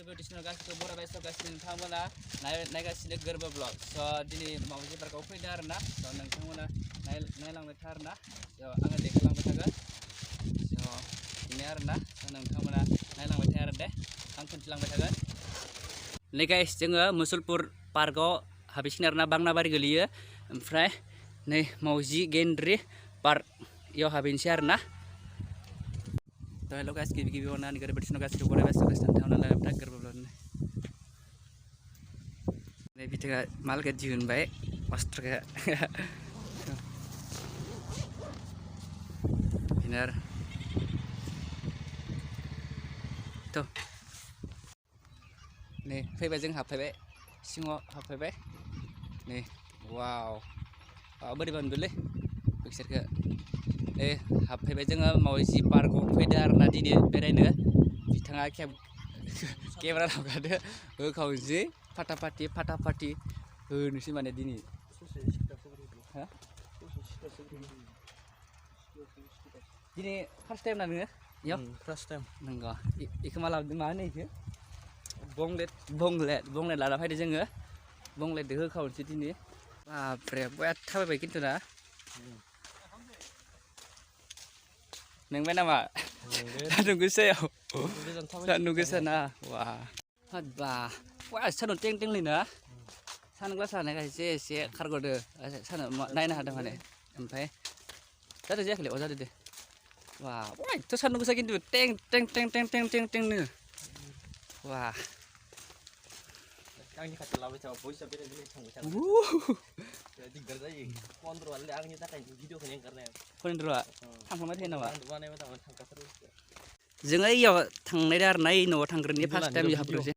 Traditional गासिबो बरायबाय स' गासिबो नोंथांमोना नायगासिनो गोरबो ब्लग स' दिनै मावजि पार्कआव फैदों आरोना स' नोंथांमोना नायलांबाय था आरोना स' आङो देखायलांबाय थागोन स' बेनो आरोना स' नोंथांमोना नायलांबाय था आरो दे आं खोन्थिलांबाय थागोन नै गाइस जोङो मुसलपुर पार्कआव हाबैसिगोन आरोना बांनाबारि गोलैयो ओमफ्राय नै मावजि गेन्द्रि पार्क इयाव हाबैनोसै आरोना हेलो गाइस गिबियावनो आंनि गोरबो ट्रेडिशनल गासिबो बरायबाय स' गासिबो नोंथांमोना नायलांबाय था गोरबो ब्लग नै बिथाङा मालखौ दिहुनबाय अस्त्रखौ बेनो आरो थ' नै फैबाय जों हाबफैबाय सिङाव हाबफैबाय नै वाव बोरैबा नुदोंलै पिक्सारखौ हाबफैबाय जोङो मावजि पार्कआव फैदों आरोना दिनै बेरायनो बिथाङा केमेरा लागादो होखावनोसै फाटाफाटि होनोसै माने दिनै दिनै फार्स्ट टाइम ना नोङो इयाव फार्स्ट टाइम नंगौ इखौ मा लाबोदों मा होनो इखौ बंलेट लाना फैदो जोङो बंलेटजों होखावनोसै दिनै बापरे बया थाबायबाय खिन्थु ना नोंबाय नामा सान्दुं गोसायाव सान्दुं गोसा ना वा बा सान्दुं टें टेंलै ना सान्दुं ग्लास लानायखाय एसे खारग'दो नायनो हादों माने ओमफ्राय जादों जायाखैलै जादों दे वा एथ' सान्दुं गोसा खिन्थु टें टें टें टें टें टें टेंनो वा आंनि खाथियाव लाबाय थाबा भइसआ बेलेग थांबाय थागोन दिगदार जायो फन्द्र'आनो आंनि थाखाय भिडिअखौनो एंगारनो हाया फन्द्र'आ थांफांबाय थायो नामा बानायबाय थांबाय थांखाथारो जोङो इयाव थांनाय आरोना इ न'आव थांग्रोनि फार्स्ट टाइम हाबग्रोसै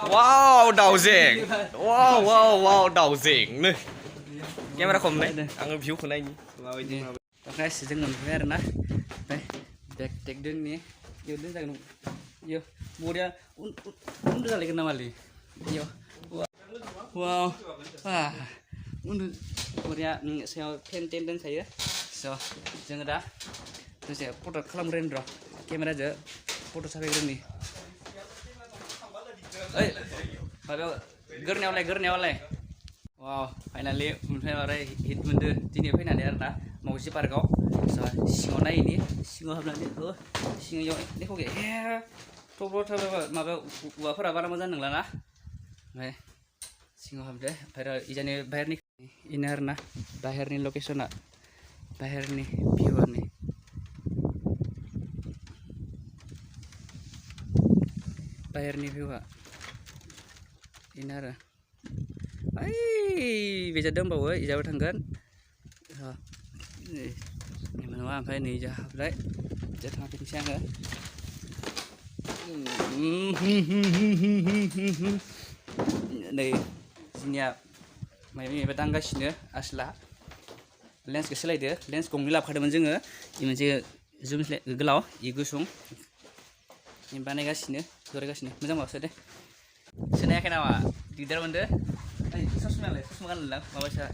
Wow, daujeng. Wow, daujeng. Nih. Kamera kom nih. Ang view ko na ini. Guys, जों मोनफैबाय आरोना ओमफ्राय बेग टेकदों नि इयाव दोनजागोन इयाव बरिया उन्दु जालायगोन नामालै इयाव वाव उन्दु बरिया सायाव फेन टेन दोनखायो स' जोङो दा दसे फट' खालामग्रोनि र' केमेराजों फट' साफायग्रोनि ओइ माबायाव गोरनायावलाय वाव फाइनालि ओमफ्राय हिट मोनदो दिनै फैनानै आरोना मावजि पार्कआव सिङाव नायनि सिङाव हाबनानै सिङाव देखौ माबा औवाफोरा बारा मोजां नंला ना ओमफ्राय सिङाव हाबदो ओमफ्राय इजानि बाहेरनि इनो आरोना बाहेरनि लकेसना बाहेरनि भिउआनि बाहेरनि भिउआ इनो आरो ओइ बेजा दंबावो इजाबो थांगोन नङा ओमफ्राय नै इजा हाबलाय इजा थांफिनसै आङो नै जोंनिया माबा दांगासिनो आसला लेन्सखौ सोलायदो लेन्स गंनै लाबोखादोंमोन जोङो इ मोनसे जुम गोलाव इ गुसुं बानायगासिनो जरायगासिनो मोजां माबासो दे सोनायाखै नामा दिगदार मोनदो ओइ ससमा गानलां माबासा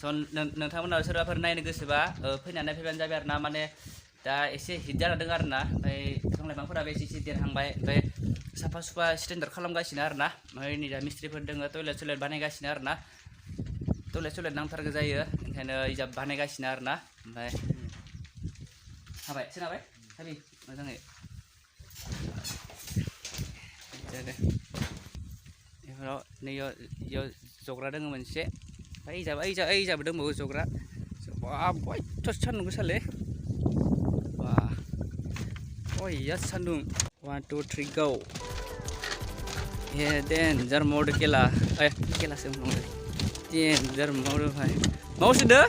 स' नोंथांमोनाव सोरबाफोर नायनो गोसोबा फैनानै नायफैबानो जाबाय आरोना माने दा एसे हिट जाना दं आरोना ओमफ्राय बिफां लाइफांफोराबो एसे देरहांबाय ओमफ्राय साफा सुफा स्टेन्डार्ड खालामगासिनो आरोना ओमफ्राय नै दा मिस्ट्रिफोर दङ टयलेट बानायगासिनो आरोना टयलेट नांथारगौ जायो ओंखायनो इजा बानायगासिनो आरोना ओमफ्राय हाबाय सोनाबाय हाबि मोजाङै बेफोराव नै इयाव जग्रा दङ मोनसे ओमफ्राय इजाबो दंबावो जग्रा बयथ' सान्दुं गोसालै बा बया सान्दुं 1 2 3 गौ हे डेन्जार मर्ड केला केलासो देन्जार मर्ड भाई Mau sudah?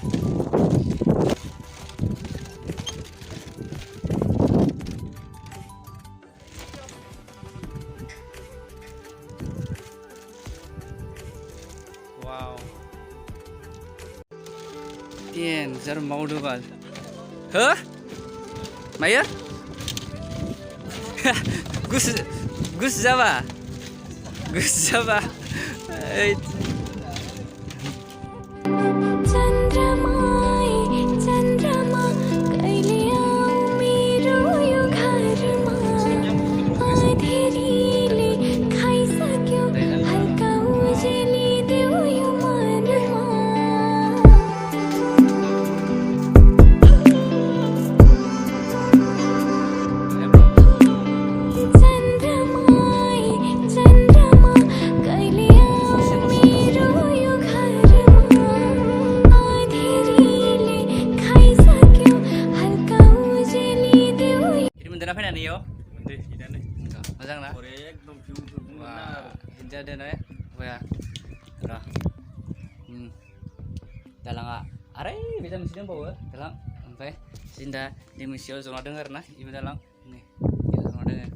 Wow. Tien, jar mau dogal. Hah? Maya? Gus Jawa. Gus Jawa. Fainan yo. Moजां ना? Jadi nih, wah, rah, dalang are bisa mesin bawa, dalang, sampai sinda di mesin zona dengar nah, ibu dalang, nih, zona dengar.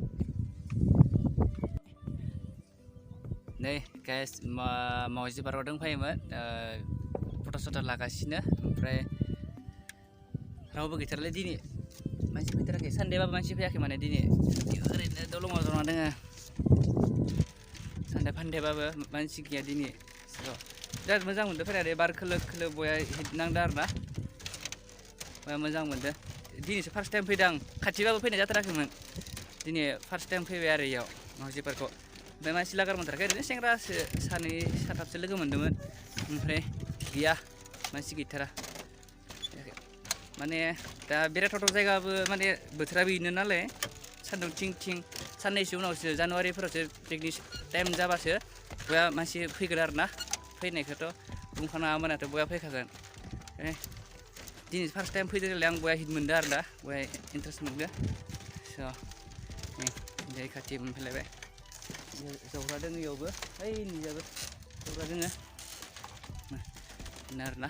Nih, guys, mau sih baru dong payment, foto-foto lagasnya, sampai, rawa begitu lagi ini. Masih betul lagi, Sunday apa masih pihak mana dini? Hari ini tolong orang dengar. Sunday pandai apa masih kia dini. So, dan mazang muda pada ada bar kelak boya nang dar na. Boya mazang muda. Dini first time pedang, kaci apa pena jatuh lagi man. Dini first time pede ada ya, masih perko. Boya masih lagar muda. Kaya ini sengra sani satap selega muda man. Mungkin dia masih gitar. Mane दा बिराद थथाव जायगाबो माने बोथोरा बिनो नालाय सान्दुं थिं थिं साननैसो उनावसो जानुवारिफोरावसो पिकनिक टाइम जाबासो बया मानसि फैगोन आरो ना फैनायखौथ' बुंखानाङामोनाथ' बया फैखागोन दिनै फार्स्ट टाइम फैदों नालाय आं बया हिट मोनदों आरो दा बया इन्टारेस्ट मोनदों स' नै खाथि मोनफैलायबाय जौग्रा दङ इयावबो ओइ निजाबो जौग्रा दङ बेनो आरो ना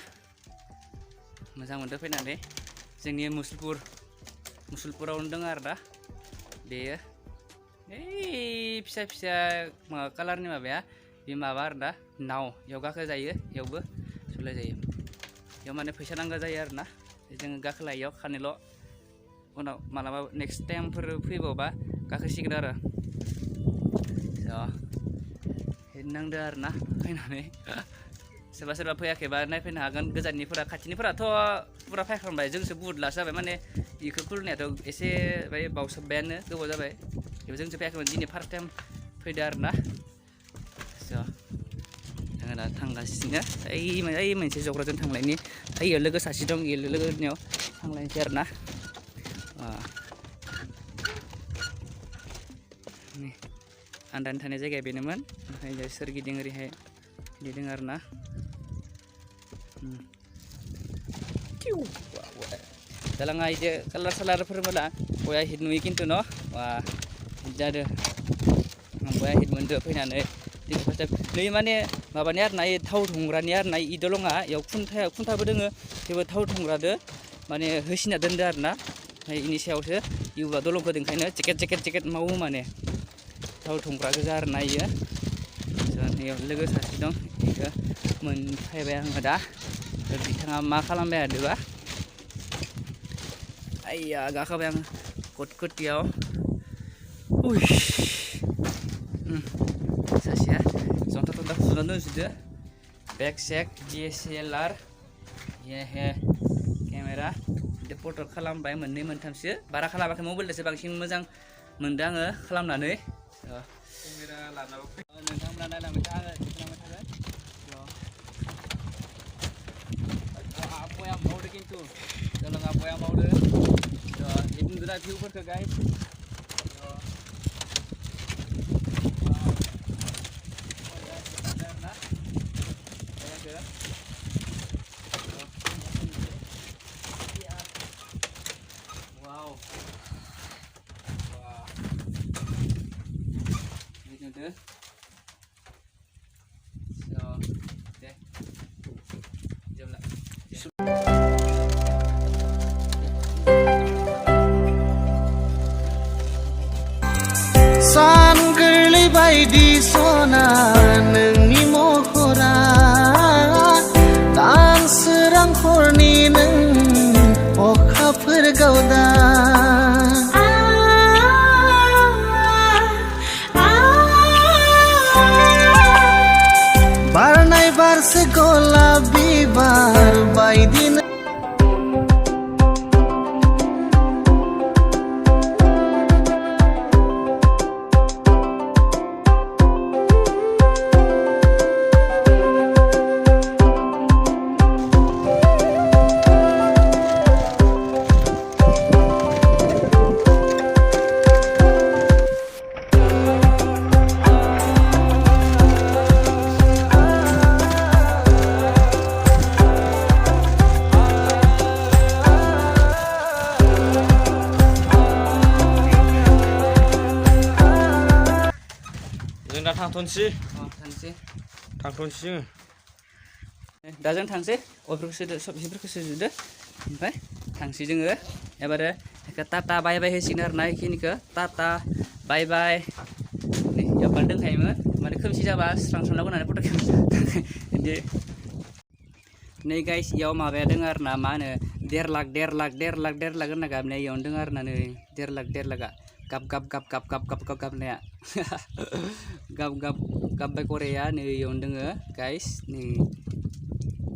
मोजां मोनदों फैनानै जोंनि मुसलपुरावनो दङ आरो दा बेयो ओइ फिसा फिसा माबा कालारनि माबाया बे माबा आरो दा नाव बेयाव गाखो जायो बेयावबो सलाय जायो बेयाव माने फैसा नांगौ जायो आरो ना जों गाखोलायो बेयाव खानैल' उनाव मालाबा नेक्स्ट टाइमफोर फैबावबा गाखोसिगोन आरो स' नांदो आरो ना फैनानै सोरबा सोरबा फैयाखैबा नायफैनो हागोन गोजाननिफोरा खाथिनिफोराथ' पुरा फैखांबाय जोंसो बुहुद लास जाबाय माने बेखौ खुलिनायाथ' एसे बाय बावसोबबायानो गोबाव जाबाय बेयाव जोंसो फैयाखैमोन दिनै फार्स्ट टाइम फैदो आरो ना स' जोङो दा थांगासिनो ओइ मोनसे जग्राजों थांलायनि ओइयाव लोगो सासे दं इयो लोगोनियाव थांलायनोसै आरो ना आन्दानि थानाय जायगाया बेनोमोन ओमफ्राय सोरगिदिं ओरैहाय बिदि दङ आरो ना दालाङा इदि कालार सालारफोर मोना बया हिट नुयो खिन्थु न' हिट जादों बया हिट मोनदो फैनानै नै माने माबानि आरो ना थाव धुंग्रानि आरो ना इ दलङा इयाव खुन्थाबो दोङो थेवबो थाव धुंग्रादो माने होसिना दोनदो आरो ना ओमफ्राय इनि सायावसो इउबा दलंखौ ओंखायनो जेकेट मावो माने थाव धुंग्रा गोजा आरो ना इयो इयाव लोगो सासे दं बेखौ मोनफैबाय आङो दा बिथाङा मा खालामबाय थादोंबा आइया गाखोबाय आं कटकटियाव सासेया जंथा थंथा फुना दोनजोबदो बेग सेक DSLR हे केमेरा बिदि फट' खालामबाय मोननै मोनथामसो बारा खालामाखै मबाइलजोंसो बांसिन मोजां मोनदों आङो खालामनानै केमेरा लानाबो नोंथांमोना नायलांबाय था आङो खालामबाय थागोन आबहावाया मावदो खिन्थु दलङा आबहावाया मावदो इदिनो दा भिउफोरखौ guys wow gitu so deh jam lah सान गोरलै बायदि सना नोंनि महरा दान सोरां हरनि नों अखाफोर गावदा बारनाय बारसे गलाब बिबार बायदि जों दा थांथ'नोसै थांसै जोङो दा जों थांसै अफोरखौ सोदो सब जिफोरखौ सोजोबदो ओमफ्राय थांसै जोङो एबारो टाटा बाय बाय होसिगोन आरोना इखिनिखौ टाटा बाय बाय नै एबार दोनखायोमोन माने खोमसि जाबा स्रां स्रां होनानै फट' बिदि नै गाइस इयाव माबाया दङ आरोना मा होनो 1.5 लाख होनना गाबनाय इयावनो दङ आरोना नै 1.5 लाखआ गाब गाबनाया गाबबाय गराया नै इयावनो दोङो गाइस नै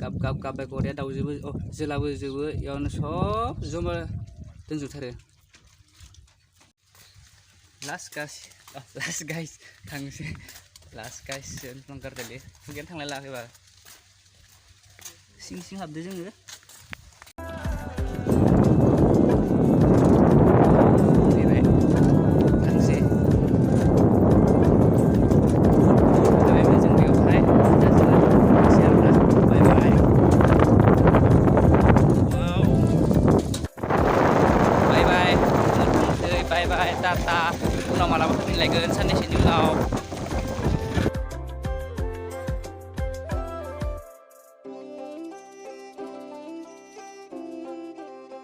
गाबबाय गराया दाउजोबो जोलाबो जोबो इयावनो सब जमा दोनजोबथारो लास्ट गाइस थांसै लास्ट गाइस ओंखारदोलै खुगायानो थांलाय लाखैबा सिं हाबदो जोङो Bye bye, tata. Unaw malam ini lagi, sana sini unaw.